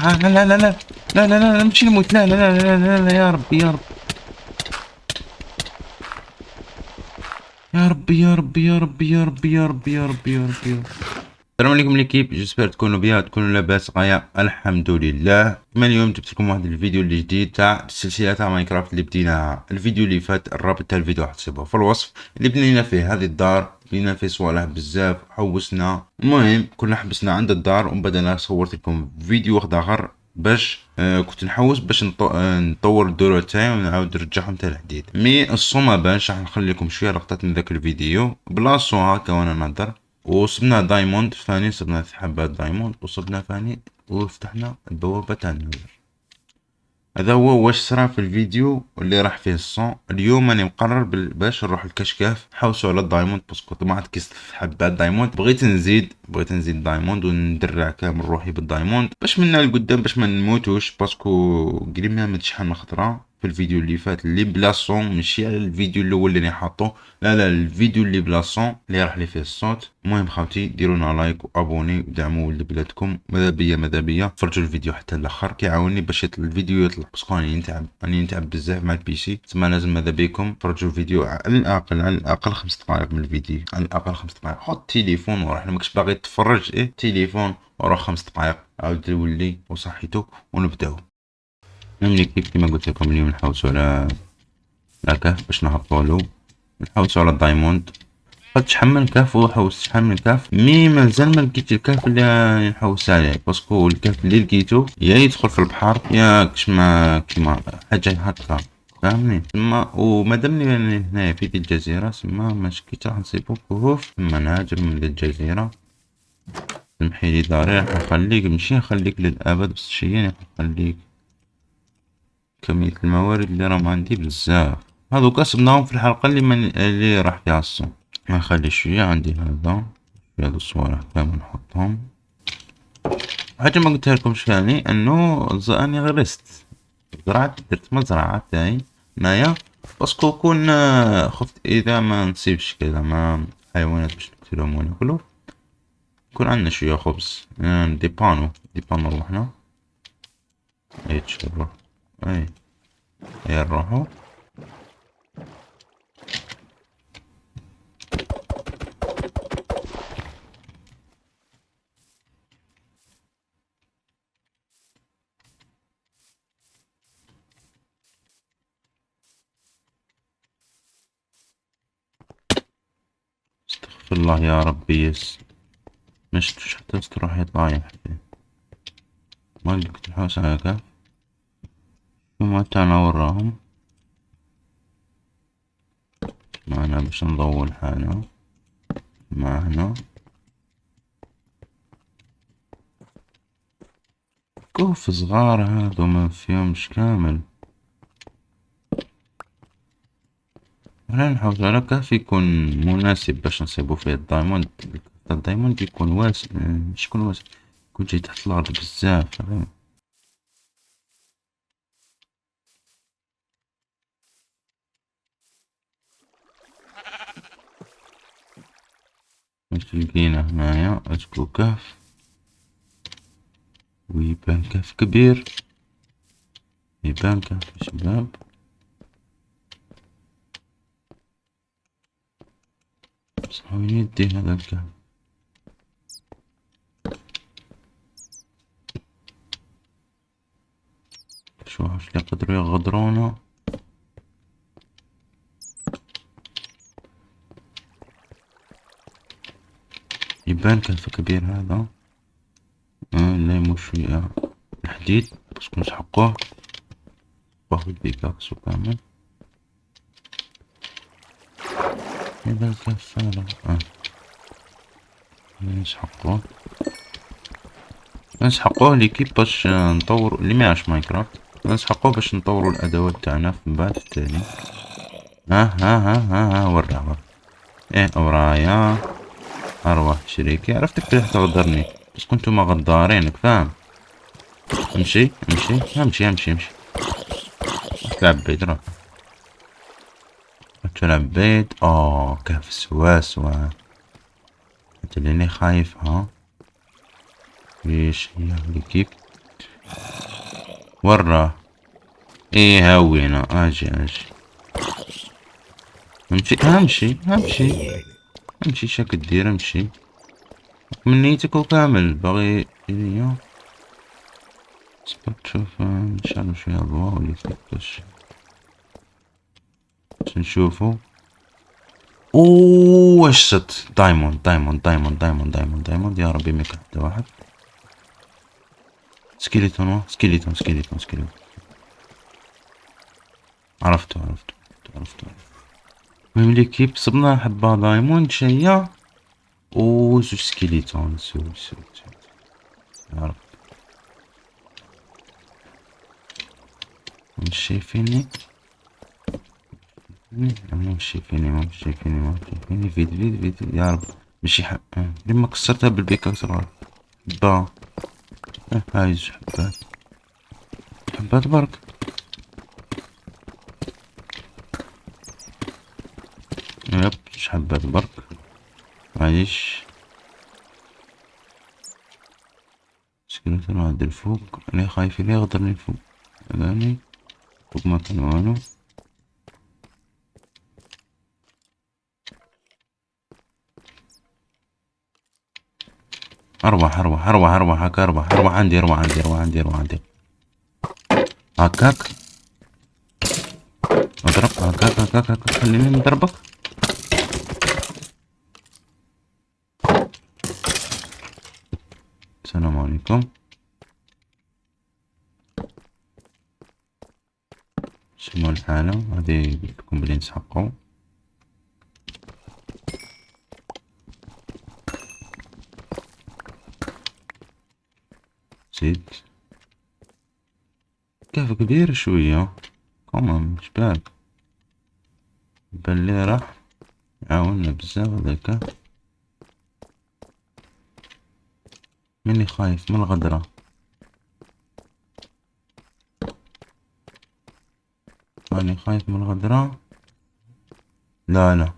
لا لا لا لا لا لا لا نمشي نموت. لا لا لا لا لا لا يا ربي يا رب يا ربي يا ربي يا ربي يا ربي يا ربي يا ربي يا ربي يا ربي. السلام عليكم ليكيب، جيسبر تكونوا بيان، تكونوا لاباس غاية الحمد لله. كما اليوم جبت لكم واحد الفيديو اللي جديد تاع السلسله تاع ماينكرافت اللي بديناها الفيديو اللي فات. الرابط تاع الفيديو راح تسيبوه في الوصف. اللي بنينا فيه هذه الدار، بنينا فيه صوالح بزاف، حوسنا. المهم كنا حبسنا عند الدار ومن بعد انا صورت لكم فيديو واحد اخر باش كنت نحوس باش نطور الدروع تاعي ونعاود نرجعهم تاع الحديد. مي الصو ما بانش. راح نخلي لكم شويه لقطات من ذاك الفيديو بلاصو هكا وانا نهضر. وصبنا دايموند ثاني، صبنا حبات دايموند وصبنا ثاني وفتحنا البوابة تاع النذر. هذا هو واش صرا في الفيديو اللي راح فيه الصون. اليوم راني مقرر باش نروح الكشكاف نحوسو على الدايموند، باسكو طمعت كيس حبات دايموند. بغيت نزيد دايموند وندرع كامل روحي بالدايموند باش منا لقدام باش ما نموتوش. باسكو قريبنا من شحال من خطره في الفيديو اللي فات اللي بلا صون، ماشي على الفيديو الاول اللي حاطه، لا لا الفيديو اللي بلا صون اللي راح لي فيه الصوت. المهم خاوتي ديرونا لايك وابوني ودعموا ولد بلادكم. ماذا بيا فرجوا الفيديو حتى الاخر، كيعاوني باش الفيديو يطلع، باسكو راني نتعب بزاف مع البيسي. تما لازم ماذا بيكم فرجوا الفيديو على الاقل 5 دقائق من الفيديو، على الاقل 5 دقائق. حط التليفون وراح، ماكش باغي تفرج تليفون وروح 5 دقائق عاود ولي وصحيتو ونبداو. نملي كيما قلت لكم اليوم نحوسو على كهف باش نهبطولو، نحوسو على الدايموند. قد شحال من كهف وحوست شحال من كهف، مي مازال ما لقيت الكهف اللي نحوس عليه. باسكو الكهف اللي لقيتو يا يدخل في البحر يا كيما حاجة هكا، فاهمني. تما ومادامني راني هنايا في دي الجزيرة، تما ماش كيت راح نصيبو كهوف. تما نهاجر من دي الجزيرة. تمحيلي داري راح نخليك، ماشي نخليك للأبد بس شي نخليك كمية الموارد اللي راهم عندي بزاف. هذوك صبناهم في الحلقة اللي راح فيها الصوم. نخلي شوية عندي هذا، شوية هذو الصوالح كامل نحطهم. حاجة ما قلتها لكمش ثاني انه اني غرست، زرعت، درت مزرعة تاعي هنايا. باسكو كون خفت اذا ما نصيبش كذا ما حيوانات باش نقتلهم وناكلو، يكون عندنا شوية خبز. ديبانو روحنا. اي تشرف، اي نروحو. استغفر الله يا ربي، مش حتى تروح طايح ما لقيت الحوسة هكا. ثم تانا وراهم معنا باش نضول حالنا مع هنا. كوف صغار هادو ما فيهمش كامل. هنا نحوس على كهف يكون مناسب باش نصيبو فيه الدايموند. الدايموند يكون واسع، مش يكون واسع، يكون جاي تحت الارض بزاف. واش لقينا هنايا؟ اشكو كهف، ويبان كهف كبير، يبان كهف شباب. بصح وين يدي هذا الكهف؟ شوف واش اللي يقدروا يغدرونا. يبان كهف كبير هذا. لا يموت شوية الحديد باسكو نسحقوه، باخد بيكاكس وكامل. يبان كهف هذا نسحقوه ليكيب باش نطور اللي ما يعرفش ماينكرافت. نسحقوه باش نطوروا الادوات تاعنا من بعد التالي. ها ورا ايه ورايا ارواح شريكي. عرفتك تروح تغدرني بس كنتو ما غدارينك، فاهم. امشي تلعب بيت روح تلعب بيت. كهف سوا انت اللي خايف. ها ليش هي اللي كيف وراه. ايه هاوينا، اجي اجي. امشي امشي امشي. امشي شاك دير امشي. من نيتك وكامل باغي دنيا. صبر تشوف ان شاء الله شوية ضوا ولا كيفاش نشوفو. اوه واش صدت دايموند دايموند دايموند دايموند دايموند دايموند. يا ربي ما كان حتى واحد. سكيليتون سكيليتون سكيليتون سكيليتون. عرفتو عرفتو عرفتو. المهم ليكيب صبنا حبة دايموند شيا و زوج سكيليتون. زوج يا رب مش شايفيني. مش شايفيني مش شايفيني مش شايفيني. فيد فيد فيد يا رب. ماشي لما كسرتها بالبيكاكس راه با. هاي زوج حبات. حبات برك. يب زوج حبات برك. معليش. سكيلتون عند الفوق. انا خايف ليه يغدرني الفوق. يعني فوق ما كان والو. اربح اربح اربح اربح هاك اربح اربح عندي اربح عندي اربح عندي اربح عندي. هكاك اضرب هكاك هكاك هكاك. خليني نضربك. السلام عليكم. شنو الحالة هذه؟ قلتلكم بلي نسحقو. زيد كهف كبير شوية كمان جبال. بلي راح يعاوننا بزاف هذاك. مني خايف من الغدرة. ماني خايف من الغدرة. لا لا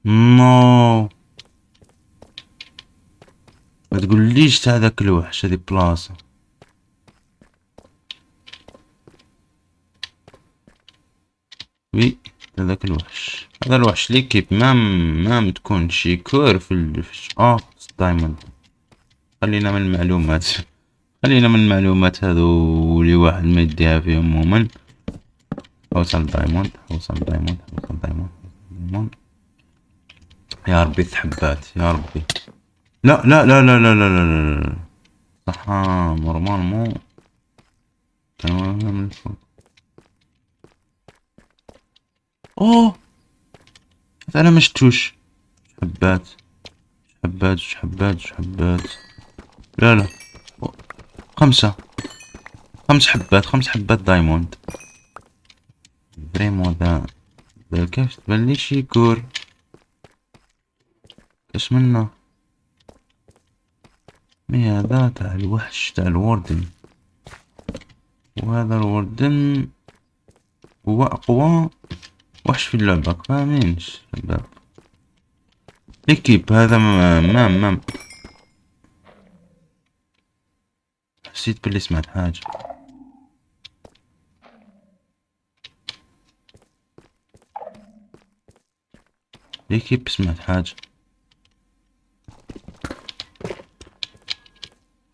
نو. ما تقوليش تاع هذاك الوحش. هذي بلاصة. وي هذاك الوحش. هذا الوحش لي كيف ما تكون شي كور في دايموند. خلينا من المعلومات. خلينا من المعلومات هذو اللي واحد ما يديها فيهم عموما. اوصل دايموند اوصل دايموند اوصل دايموند. يا ربي تحبات يا ربي. لا لا لا لا لا لا لا لا. صح نورمالمون كانوا من الفوق. اوه هذا انا مشتوش. حبات حبات حبات حبات. لا لا خمسة. خمس حبات خمس حبات دايموند. فريمون ذا كيف تبان لي شي كور. ايش منه. مي هذا تاع الوحش تاع الوردن. وهذا الوردن هو اقوى وحش في اللعبة. فاهمينش شباب. ليكيب هذا ما حسيت باللي سمعت حاجة. ليكيب سمعت حاجة.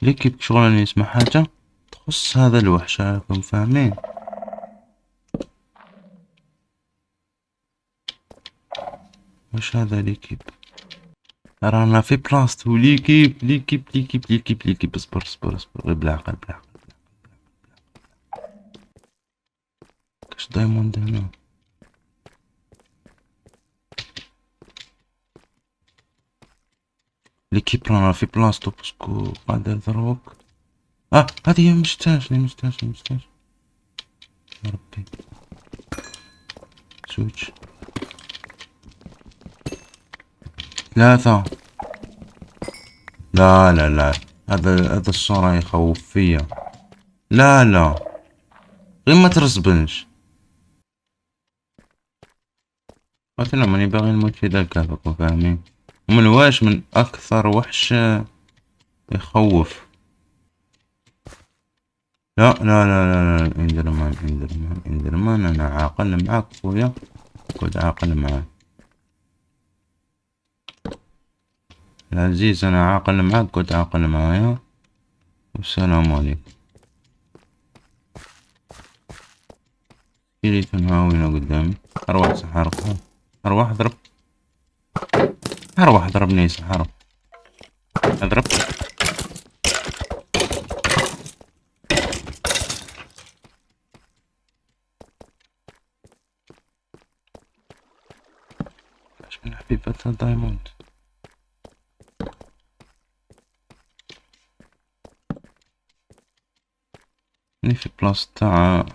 ليكيب شغل اني يسمع حاجة تخص هذا الوحش. راكم فاهمين. وش هذا ليكيب. رانا في بلاصتو. ليكيب ليكيب ليكيب ليكيب ليكيب. اصبر اصبر اصبر غير بالعقل بالعقل. كاش دايموند هنا. ليكيب رانا في بلاصتو باسكو قادر ضربك. هذه مشتاش مشتاش مشتاش. يا ربي. زوج ثلاثة. لا لا لا هذا الصورة يخوف فيا. لا لا غير ما ترزبنش. قلتلهم ماني باغي نموت في ذا الكهف. فاهمين. ومن واش من اكثر وحش يخوف. لا لا لا لا لا، اندرمان اندرمان اندرمان، انا عاقل معاك خويا، كنت عاقل معاك العزيز، انا عاقل معاك، كنت عاقل معايا، والسلام عليكم. كيلي تنهاوينا قدامي، اروح سحر، اروح اضرب، اروح اضربني سحر، اضرب. ايش من حبيبة الدايموند. اني في بلاصة تاع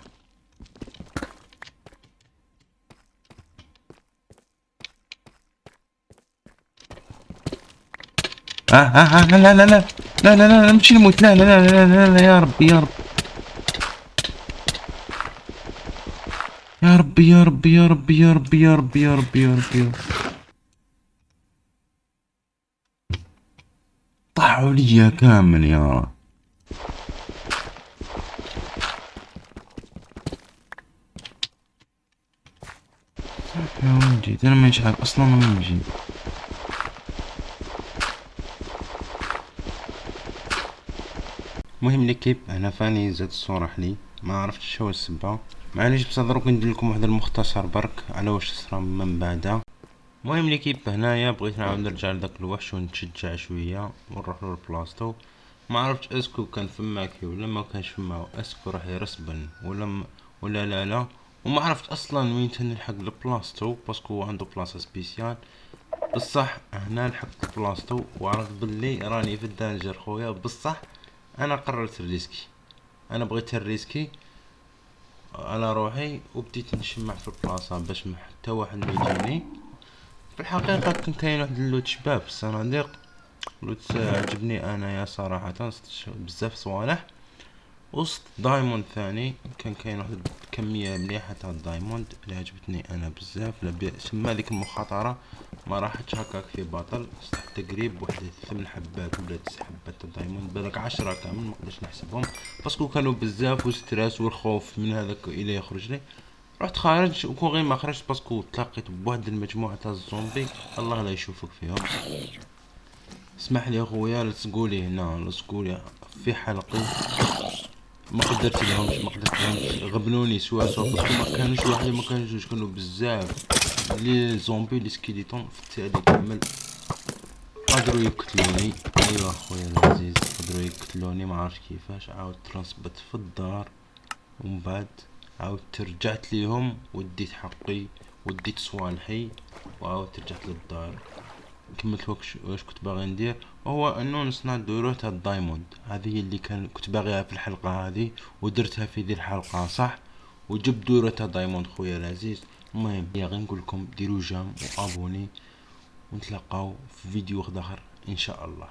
لا لا لا لا لا لا لا، نمشي نموت، لا لا لا لا لا لا، يا ربي يا رب يا ربي يا ربي يا ربي يا ربي يا ربي يا ربي يا ربي يا ربي، طاحوا لي كامل يا رب. يا وين جيت انا؟ مانيش عارف اصلا انا وين جيت. المهم ليكيب هنا فاني زاد الصورة حلي، ما عرفتش شو السبة، معليش بصح دروك ندير لكم واحد المختصر برك على واش صرا من بعدها. المهم ليكيب هنايا بغيت نعاود نرجع لداك الوحش ونتشجع شويه ونروح له لبلاصتو. ما عرفتش اسكو كان فما كي ولا ما كانش فما، اسكو راح يرسبن ولا لا لا. وما عرفت اصلا وين تنلحق لبلاصتو باسكو هو عنده بلاصه سبيسيال. بصح هنا لحقت بلاصتو وعرفت بلي راني في الدانجر خويا. بصح انا قررت الريسكي، انا بغيت الريسكي على روحي وبديت نشمع في البلاصه باش ما حتى واحد ما يجيني. في الحقيقة كان كاين واحد اللوت شباب في الصناديق، لوت عجبني انايا صراحة، بزاف صوالح. وسط دايموند ثاني كان كاين واحد الكمية مليحة تاع الدايموند اللي عجبتني انا بزاف. سما ديك المخاطرة ما راحتش هكاك في باطل، تقريب واحد 8 حبات ولا 9 حبات تاع الدايموند، بالك 10 كامل مقدرش نحسبهم باسكو كانوا بزاف، والستريس والخوف من هذاك الى يخرج لي. رحت خارج وكون غير ما خرجت باسكو تلاقيت بواحد المجموعة تاع الزومبي الله لا يشوفك فيهم. اسمح لي اخويا لا تقولي هنا، لا تقولي في حلقي، ما قدرت لهمش غبنوني سوا باسكو ما كانوش واحد ما كانوش جوج، كانوا بزاف لي زومبي لي سكيليتون في التالي كامل قدروا يقتلوني. ايوا اخويا العزيز قدروا يقتلوني ما عرفتش كيفاش. عاود ترنسبت في الدار ومن بعد عاودت رجعت ليهم وديت حقي وديت صوالحي وعاودت رجعت للدار. كملت واش كنت باغي ندير، هو انه نصنع الدروع تاع الدايموند. هذه اللي كنت باغيها في الحلقة هذه ودرتها في ذي الحلقة صح، وجبت دورة تاع دايموند خويا العزيز. المهم يا غير نقول لكم ديروا جام وابوني، ونتلاقاو في فيديو اخر ان شاء الله.